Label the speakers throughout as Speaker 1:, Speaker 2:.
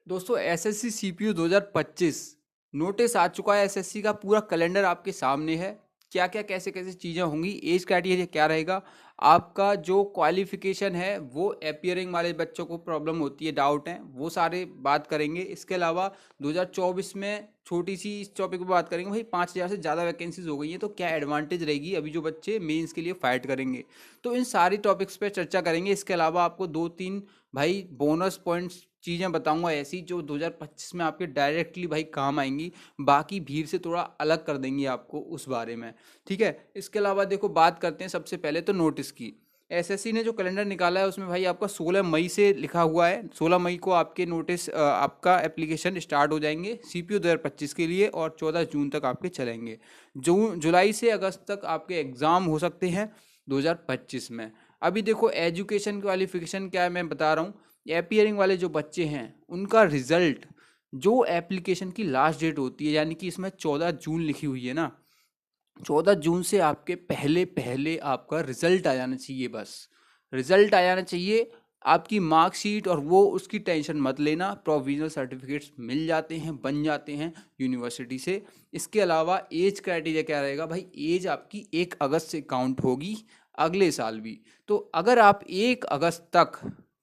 Speaker 1: दोस्तों SSC CPU 2025 notice आ चुका है। एसएससी का पूरा कैलेंडर आपके सामने है। क्या क्या कैसे कैसे चीज़ें होंगी, एज क्राइटेरिया क्या रहेगा, आपका जो क्वालिफिकेशन है वो अपियरिंग वाले बच्चों को प्रॉब्लम होती है, डाउट है, वो सारे बात करेंगे। इसके अलावा 2024 में छोटी सी इस टॉपिक पे बात करेंगे। भाई 5,000 से ज़्यादा वैकेंसीज हो गई हैं तो क्या एडवांटेज रहेगी अभी जो बच्चे मेंस के लिए फाइट करेंगे, तो इन सारी टॉपिक्स पे चर्चा करेंगे। इसके अलावा आपको दो तीन भाई बोनस पॉइंट्स चीज़ें बताऊंगा ऐसी जो 2025 में आपके डायरेक्टली भाई काम आएंगी, बाकी भीड़ से थोड़ा अलग कर देंगी आपको उस बारे में। ठीक है, इसके अलावा देखो बात करते हैं सबसे पहले तो नोटिस की। एसएससी ने जो कैलेंडर निकाला है उसमें भाई आपका 16 मई से लिखा हुआ है। 16 मई को आपके नोटिस आपका एप्लीकेशन स्टार्ट हो जाएंगे सीपीयू 2025 के लिए, और 14 जून तक आपके चलेंगे। जुलाई से अगस्त तक आपके एग्ज़ाम हो सकते हैं 2025 में। अभी देखो एजुकेशन क्वालिफिकेशन क्या है मैं बता रहा हूँ। एपियरिंग वाले जो बच्चे हैं उनका रिजल्ट, जो एप्लीकेशन की लास्ट डेट होती है, यानी कि इसमें 14 जून लिखी हुई है ना, 14 जून से आपके पहले पहले आपका रिजल्ट आ जाना चाहिए। बस रिजल्ट आ जाना चाहिए, आपकी मार्कशीट और वो उसकी टेंशन मत लेना, प्रोविजनल सर्टिफिकेट्स मिल जाते हैं, बन जाते हैं यूनिवर्सिटी से। इसके अलावा एज क्राइटेरिया क्या रहेगा भाई, एज आपकी 1 अगस्त से काउंट होगी अगले साल भी। तो अगर आप 1 अगस्त तक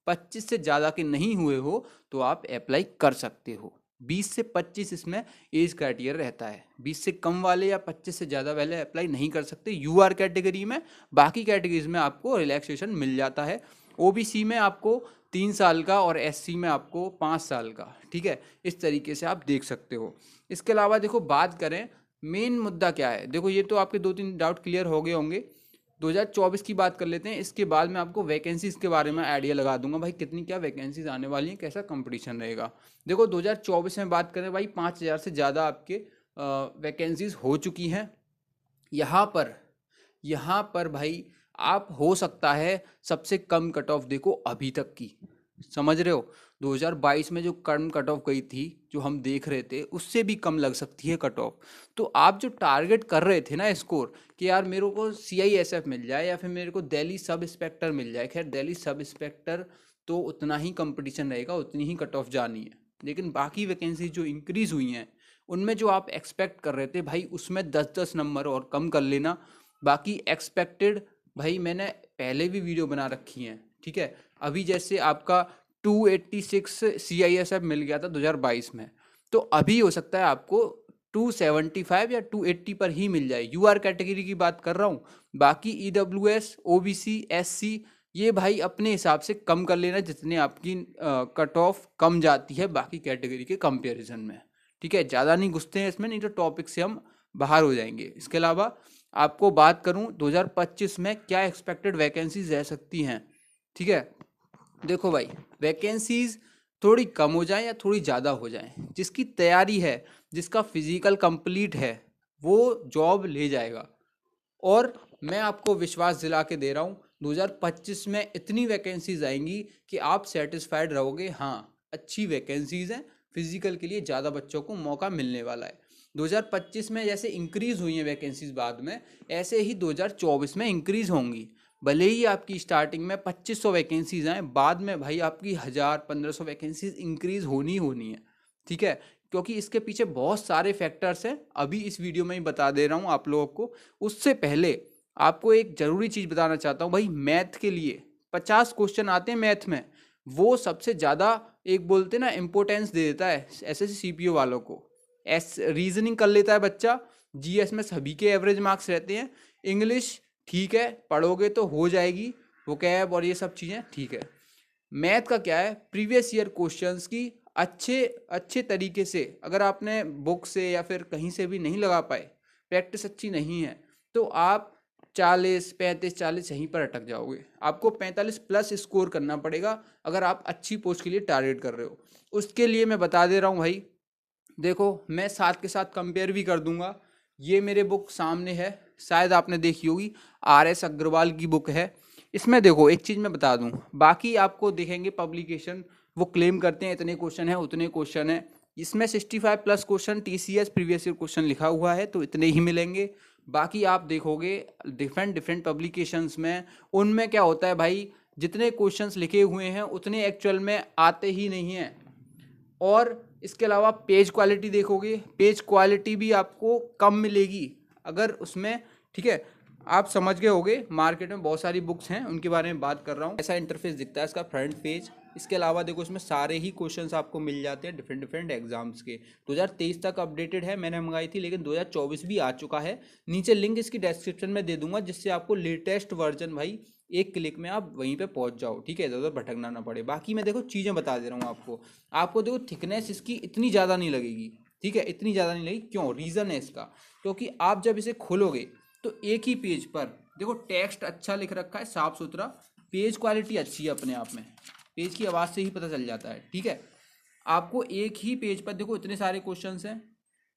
Speaker 1: 25 से ज़्यादा के नहीं हुए हो तो आप अप्लाई कर सकते हो। 20 से 25 इसमें एज क्राइटेरिया रहता है। 20 से कम वाले या 25 से ज़्यादा वाले अप्लाई नहीं कर सकते यूआर कैटेगरी में। बाकी कैटेगरीज में आपको रिलैक्सेशन मिल जाता है। ओबीसी में आपको 3 साल का और एससी में आपको 5 साल का। ठीक है, इस तरीके से आप देख सकते हो। इसके अलावा देखो बात करें मेन मुद्दा क्या है। देखो ये तो आपके दो तीन डाउट क्लियर हो गए होंगे। 2024 की बात कर लेते हैं। इसके बाद मैं आपको वैकेंसीज के बारे में आइडिया लगा दूंगा भाई कितनी क्या वैकेंसीज आने वाली हैं, कैसा कंपटीशन रहेगा। देखो 2024 में बात करें भाई 5,000 से ज़्यादा आपके वैकेंसीज हो चुकी हैं। यहाँ पर भाई आप हो सकता है सबसे कम कट ऑफ देखो अभी तक की, समझ रहे हो। 2022 में जो कम कट ऑफ गई थी जो हम देख रहे थे उससे भी कम लग सकती है कट ऑफ। तो आप जो टारगेट कर रहे थे ना स्कोर कि यार मेरे को सीआईएसएफ मिल जाए या फिर मेरे को दिल्ली सब इंस्पेक्टर मिल जाए, खैर दिल्ली सब इंस्पेक्टर तो उतना ही कंपटीशन रहेगा, उतनी ही कट ऑफ जानी है। लेकिन बाकी वैकेंसी जो इंक्रीज हुई हैं उनमें जो आप एक्सपेक्ट कर रहे थे भाई उसमें 10-10 नंबर और कम कर लेना। बाकी एक्सपेक्टेड भाई मैंने पहले भी वीडियो बना रखी हैं। ठीक है, अभी जैसे आपका 286 सीआईएसएफ मिल गया था 2022 में, तो अभी हो सकता है आपको 275 या 280 पर ही मिल जाए। यूआर कैटेगरी की बात कर रहा हूँ। बाकी ईडब्ल्यूएस ओबीसी एससी ये भाई अपने हिसाब से कम कर लेना जितने आपकी कट ऑफ कम जाती है बाकी कैटेगरी के कंपैरिजन में। ठीक है, ज़्यादा नहीं घुसते हैं इसमें, नहीं तो टॉपिक से हम बाहर हो जाएंगे। इसके अलावा आपको बात करूं 2025 में क्या एक्सपेक्टेड वैकेंसीज रह सकती हैं। ठीक है, देखो भाई वैकेंसीज थोड़ी कम हो जाए या थोड़ी ज़्यादा हो जाए, जिसकी तैयारी है, जिसका फिजिकल कंप्लीट है, वो जॉब ले जाएगा। और मैं आपको विश्वास दिला के दे रहा हूँ 2025 में इतनी वैकेंसीज आएंगी कि आप सेटिस्फाइड रहोगे। हाँ, अच्छी वैकेंसीज हैं, फिजिकल के लिए ज़्यादा बच्चों को मौका मिलने वाला है। 2025 में जैसे इंक्रीज हुई हैं वैकेंसीज बाद में, ऐसे ही 2024 में इंक्रीज होंगी। भले ही आपकी स्टार्टिंग में 2500 वैकेंसीज आए, बाद में भाई आपकी 1000-1500 वैकेंसीज इंक्रीज होनी है। ठीक है, क्योंकि इसके पीछे बहुत सारे फैक्टर्स हैं, अभी इस वीडियो में ही बता दे रहा हूँ आप लोगों को। उससे पहले आपको एक ज़रूरी चीज़ बताना चाहता हूँ भाई, मैथ के लिए 50 क्वेश्चन आते हैं मैथ में, वो सबसे ज़्यादा एक बोलते ना इम्पोर्टेंस दे देता है एसएससी सीपीओ वालों को। रीजनिंग कर लेता है बच्चा, जीएस में सभी के एवरेज मार्क्स रहते हैं, इंग्लिश ठीक है पढ़ोगे तो हो जाएगी, वोकैब और ये सब चीज़ें ठीक है। मैथ का क्या है, प्रीवियस ईयर क्वेश्चंस की अच्छे अच्छे तरीके से अगर आपने बुक से या फिर कहीं से भी नहीं लगा पाए, प्रैक्टिस अच्छी नहीं है, तो आप 40-35-40 यहीं पर अटक जाओगे। आपको 45 प्लस स्कोर करना पड़ेगा अगर आप अच्छी पोस्ट के लिए टारगेट कर रहे हो। उसके लिए मैं बता दे रहा हूँ भाई, देखो मैं साथ के साथ कंपेयर भी कर दूंगा। ये मेरे बुक सामने है, शायद आपने देखी होगी, आर एस अग्रवाल की बुक है। इसमें देखो एक चीज़ मैं बता दूं, बाकी आपको देखेंगे पब्लिकेशन वो क्लेम करते हैं इतने क्वेश्चन है उतने क्वेश्चन है, इसमें 65 plus question TCS previous year question लिखा हुआ है तो इतने ही मिलेंगे। बाकी आप देखोगे डिफरेंट डिफरेंट पब्लिकेशंस में, उनमें क्या होता है भाई, जितने क्वेश्चंस लिखे हुए हैं उतने एक्चुअल में आते ही नहीं हैं। और इसके अलावा पेज क्वालिटी देखोगे, पेज क्वालिटी भी आपको कम मिलेगी अगर उसमें, ठीक है। आप समझ गए होगे, मार्केट में बहुत सारी बुक्स हैं उनके बारे में बात कर रहा हूँ। ऐसा इंटरफेस दिखता है इसका फ्रंट पेज। इसके अलावा देखो इसमें सारे ही क्वेश्चंस आपको मिल जाते हैं डिफरेंट डिफरेंट एग्जाम्स के। 2023 तक अपडेटेड है, मैंने मंगाई थी, लेकिन 2024 भी आ चुका है। नीचे लिंक इसकी डिस्क्रिप्शन में दे दूंगा, जिससे आपको लेटेस्ट वर्जन भाई एक क्लिक में आप वहीं पे पहुंच जाओ, ठीक है, इधर उधर भटकना ना पड़े। बाकी मैं देखो चीज़ें बता दे रहा हूँ आपको। आपको देखो थिकनेस इसकी इतनी ज़्यादा नहीं लगेगी, ठीक है, इतनी ज़्यादा नहीं लगेगी। क्यों? रीज़न है इसका, क्योंकि आप जब इसे खोलोगे तो एक ही पेज पर देखो टेक्स्ट अच्छा लिख रखा है, साफ सुथरा, पेज क्वालिटी अच्छी है अपने आप में, पेज की आवाज़ से ही पता चल जाता है, ठीक है। आपको एक ही पेज पर देखो इतने सारे क्वेश्चंस हैं।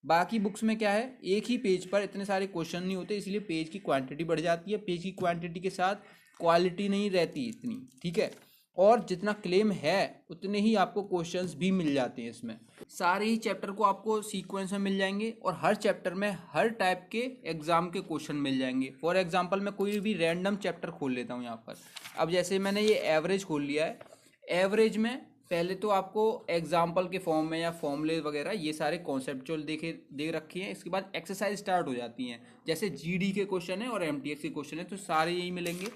Speaker 1: बाकी बुक्स में क्या है, एक ही पेज पर इतने सारे क्वेश्चन नहीं होते, इसलिए पेज की क्वांटिटी बढ़ जाती है। पेज की क्वांटिटी के साथ क्वालिटी नहीं रहती इतनी, ठीक है। और जितना क्लेम है उतने ही आपको क्वेश्चंस भी मिल जाते हैं इसमें। सारे ही चैप्टर को आपको सीक्वेंस में मिल जाएंगे, और हर चैप्टर में हर टाइप के एग्जाम के क्वेश्चन मिल जाएंगे। फॉर एग्जांपल मैं कोई भी रैंडम चैप्टर खोल लेता हूँ यहाँ पर। अब जैसे मैंने ये एवरेज खोल लिया है, एवरेज में पहले तो आपको एग्जाम्पल के फॉर्म में या फॉर्मूले वगैरह ये सारे कॉन्सेप्चुअल दे रखी हैं। इसके बाद एक्सरसाइज स्टार्ट हो जाती हैं, जैसे जीडी के क्वेश्चन है और एमटीएक्स के क्वेश्चन है, तो सारे यही मिलेंगे,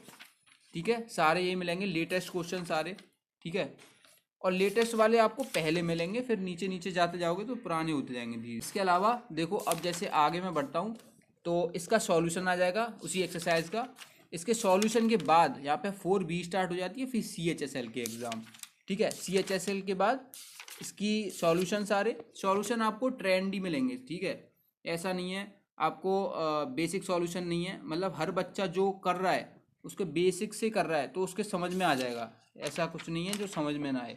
Speaker 1: ठीक है, सारे यही मिलेंगे, लेटेस्ट क्वेश्चन सारे, ठीक है। और लेटेस्ट वाले आपको पहले मिलेंगे, फिर नीचे नीचे जाते जाओगे तो पुराने होते जाएंगे धीरे। इसके अलावा देखो अब जैसे आगे मैं बढ़ता हूँ तो इसका सॉल्यूशन आ जाएगा उसी एक्सरसाइज का। इसके सॉल्यूशन के बाद यहाँ पे 4B स्टार्ट हो जाती है, फिर CHSL के एग्ज़ाम, ठीक है। CHSL के बाद इसकी सॉल्यूशन, सारे सॉल्यूशन आपको ट्रेंडी मिलेंगे, ठीक है। ऐसा नहीं है आपको बेसिक सॉल्यूशन नहीं है, मतलब हर बच्चा जो कर रहा है उसके बेसिक से कर रहा है तो उसके समझ में आ जाएगा, ऐसा कुछ नहीं है जो समझ में ना आए,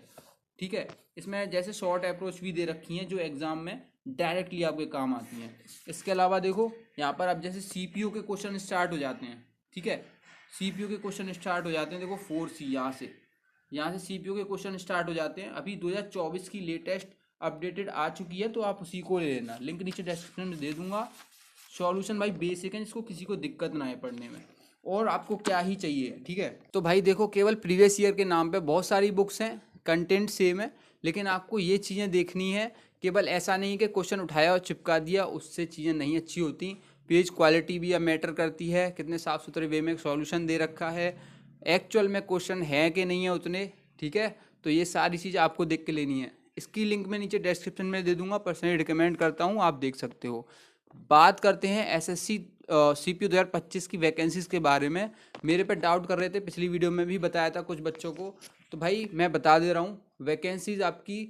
Speaker 1: ठीक है। इसमें जैसे शॉर्ट अप्रोच भी दे रखी हैं जो एग्जाम में डायरेक्टली आपके काम आती हैं। इसके अलावा देखो यहाँ पर अब जैसे CPU के क्वेश्चन स्टार्ट हो जाते हैं, ठीक है, CPU के क्वेश्चन स्टार्ट हो जाते हैं। देखो 4C यहाँ से CPU के क्वेश्चन स्टार्ट हो जाते हैं। अभी 2024 की लेटेस्ट अपडेटेड आ चुकी है, तो आप उसी को ले लेना, लिंक नीचे डिस्क्रिप्शन में दे दूंगा। सॉल्यूशन भाई बेसिक है, इसको किसी को दिक्कत ना आए पढ़ने में, और आपको क्या ही चाहिए, ठीक है। तो भाई देखो केवल प्रीवियस ईयर के नाम पे बहुत सारी बुक्स हैं, कंटेंट सेम है, लेकिन आपको ये चीज़ें देखनी है। केवल ऐसा नहीं कि क्वेश्चन उठाया और चिपका दिया, उससे चीज़ें नहीं अच्छी होती। पेज क्वालिटी भी अब मैटर करती है, कितने साफ़ सुथरे वे में सॉल्यूशन दे रखा है, एक्चुअल में क्वेश्चन है कि नहीं है उतने, ठीक है। तो ये सारी चीज़ आपको देख के लेनी है। इसकी लिंक मैं नीचे डिस्क्रिप्शन में दे दूंगा, पर्सनली रिकमेंड करता हूँ, आप देख सकते हो। बात करते हैं SSC CPU 2025 की वैकेंसीज़ के बारे में। मेरे पे डाउट कर रहे थे, पिछली वीडियो में भी बताया था कुछ बच्चों को, तो भाई मैं बता दे रहा हूँ, वैकेंसीज़ आपकी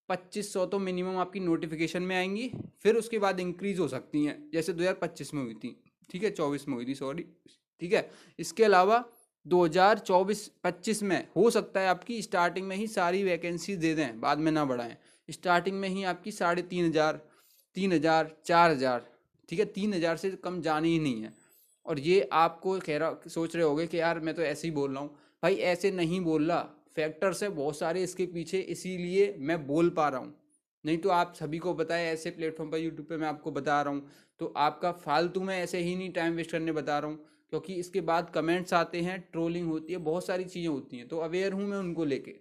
Speaker 1: 2500 तो मिनिमम आपकी नोटिफिकेशन में आएंगी, फिर उसके बाद इंक्रीज़ हो सकती हैं, जैसे 2025 में हुई थी, ठीक है, 24 में हुई थी, सॉरी, ठीक है। इसके अलावा 2024-25 में हो सकता है आपकी स्टार्टिंग में ही सारी वैकेंसी दे दें, बाद में ना बढ़ाएं। स्टार्टिंग में ही आपकी 3500, 3000, 4000, ठीक है, 3000 से कम जानी ही नहीं है। और ये आपको कह रहा, सोच रहे होगे कि यार मैं तो ऐसे ही बोल रहा हूँ, भाई ऐसे नहीं बोल रहा, फैक्टर्स है बहुत सारे इसके पीछे, इसीलिए मैं बोल पा रहा हूँ। नहीं तो आप सभी को पता है, ऐसे प्लेटफॉर्म पर यूट्यूब पे मैं आपको बता रहा हूँ, तो आपका फालतू में ऐसे ही नहीं टाइम वेस्ट करने बता रहा हूँ, क्योंकि इसके बाद कमेंट्स आते हैं, ट्रोलिंग होती है, बहुत सारी चीज़ें होती हैं, तो अवेयर हूँ मैं उनको लेके,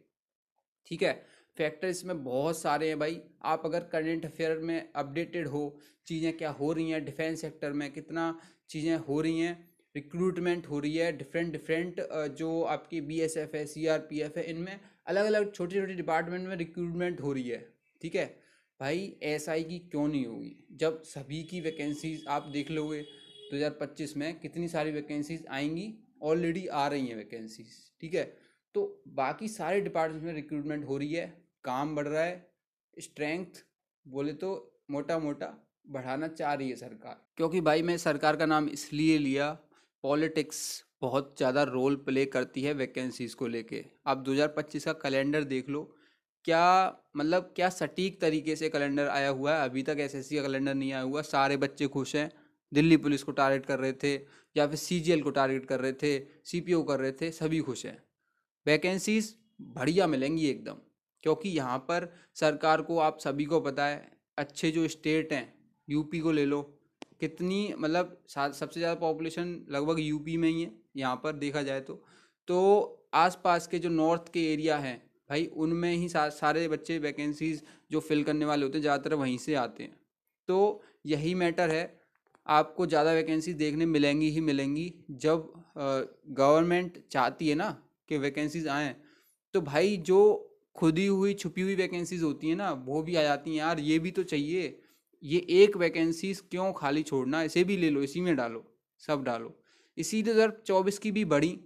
Speaker 1: ठीक है। फैक्टर इसमें बहुत सारे हैं भाई। आप अगर करंट अफेयर में अपडेटेड हो, चीज़ें क्या हो रही हैं डिफेंस सेक्टर में, कितना चीज़ें हो रही हैं, रिक्रूटमेंट हो रही है, डिफरेंट डिफरेंट जो आपकी BSF है, CRPF है, इनमें अलग अलग छोटे छोटे डिपार्टमेंट में रिक्रूटमेंट हो रही है, ठीक है। भाई SI की क्यों नहीं होगी, जब सभी की वैकेंसीज आप देख लोगे 2025 में कितनी सारी वैकेंसीज आएंगी, ऑलरेडी आ रही हैं वैकेंसीज, ठीक है। तो बाकी सारे डिपार्टमेंट में रिक्रूटमेंट हो रही है, काम बढ़ रहा है, स्ट्रेंथ बोले तो मोटा मोटा बढ़ाना चाह रही है सरकार। क्योंकि भाई मैं सरकार का नाम इसलिए लिया, पॉलिटिक्स बहुत ज़्यादा रोल प्ले करती है वैकेंसीज़ को लेके। आप 2025 का कैलेंडर देख लो, क्या मतलब क्या सटीक तरीके से कैलेंडर आया हुआ है। अभी तक SSC का कैलेंडर नहीं आया हुआ, सारे बच्चे खुश हैं। दिल्ली पुलिस को टारगेट कर रहे थे, या फिर CGL को टारगेट कर रहे थे, CPO कर रहे थे, सभी खुश हैं। वैकेंसीज बढ़िया मिलेंगी एकदम, क्योंकि यहाँ पर सरकार को, आप सभी को पता है, अच्छे जो स्टेट हैं, यूपी को ले लो, कितनी मतलब सबसे ज़्यादा पॉपुलेशन लगभग यूपी में ही है यहाँ पर देखा जाए तो आसपास के जो नॉर्थ के एरिया हैं भाई उनमें ही सारे बच्चे वैकेंसीज जो फिल करने वाले होते हैं ज़्यादातर वहीं से आते हैं। तो यही मैटर है, आपको ज़्यादा वैकेंसी देखने मिलेंगी ही मिलेंगी जब गवर्नमेंट चाहती है ना कि वैकेंसीज आएँ। तो भाई जो खुदी हुई छुपी हुई वैकेंसीज होती हैं ना वो भी आ जाती हैं यार, ये भी तो चाहिए। ये एक वैकेंसी क्यों खाली छोड़ना, इसे भी ले लो, इसी में डालो, सब डालो। इसी 2024 की भी बढ़ी,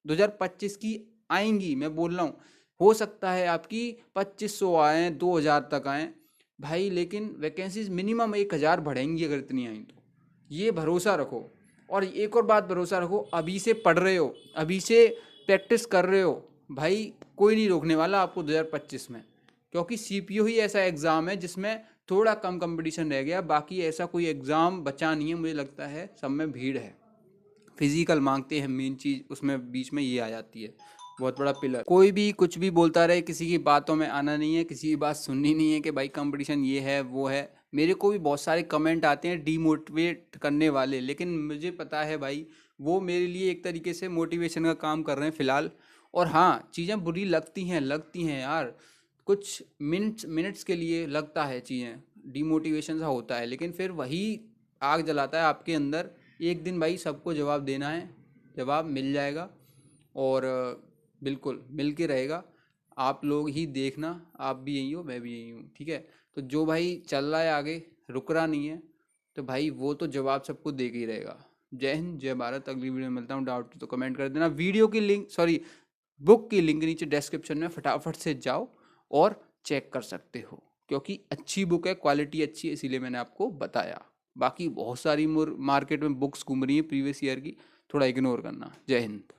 Speaker 1: 2025 की आएंगी, मैं बोल रहा हूँ। हो सकता है आपकी 2500 आए, 2000 तक आए भाई, लेकिन वैकेंसीज मिनिमम 1000 बढ़ेंगी अगर इतनी आई तो। ये भरोसा रखो। और एक और बात भरोसा रखो, अभी से पढ़ रहे हो, अभी से प्रैक्टिस कर रहे हो भाई, कोई नहीं रोकने वाला आपको 2025 में। क्योंकि सीपीओ ही ऐसा एग्ज़ाम है जिसमें थोड़ा कम कंपटीशन रह गया, बाकी ऐसा कोई एग्ज़ाम बचा नहीं है मुझे लगता है, सब में भीड़ है। फिजिकल मांगते हैं मेन चीज़, उसमें बीच में ये आ जाती है, बहुत बड़ा पिलर। कोई भी कुछ भी बोलता रहे, किसी की बातों में आना नहीं है, किसी की बात सुननी नहीं है कि भाई कंपटीशन ये है वो है। मेरे को भी बहुत सारे कमेंट आते हैं डीमोटिवेट करने वाले, लेकिन मुझे पता है भाई वो मेरे लिए एक तरीके से मोटिवेशन का काम कर रहे हैं फ़िलहाल। और हाँ, चीज़ें बुरी लगती हैं यार, कुछ मिनट्स के लिए लगता है, चीज़ें डीमोटिवेशन सा होता है, लेकिन फिर वही आग जलाता है आपके अंदर। एक दिन भाई सबको जवाब देना है, जवाब मिल जाएगा, और बिल्कुल मिल के रहेगा। आप लोग ही देखना, आप भी यही हो, मैं भी यही हूँ, ठीक है। तो जो भाई चल रहा है आगे, रुक रहा नहीं है, तो भाई वो तो जवाब सबको दे के ही रहेगा। जय हिंद, जय भारत। अगली वीडियो में मिलता हूँ, डाउट तो कमेंट कर देना। वीडियो की लिंक, सॉरी, बुक की लिंक नीचे डिस्क्रिप्शन में फटाफट से जाओ और चेक कर सकते हो, क्योंकि अच्छी बुक है, क्वालिटी अच्छी है, इसीलिए मैंने आपको बताया। बाकी बहुत सारी मार्केट में बुक्स घूम रही हैं प्रीवियस ईयर की, थोड़ा इग्नोर करना। जय हिंद।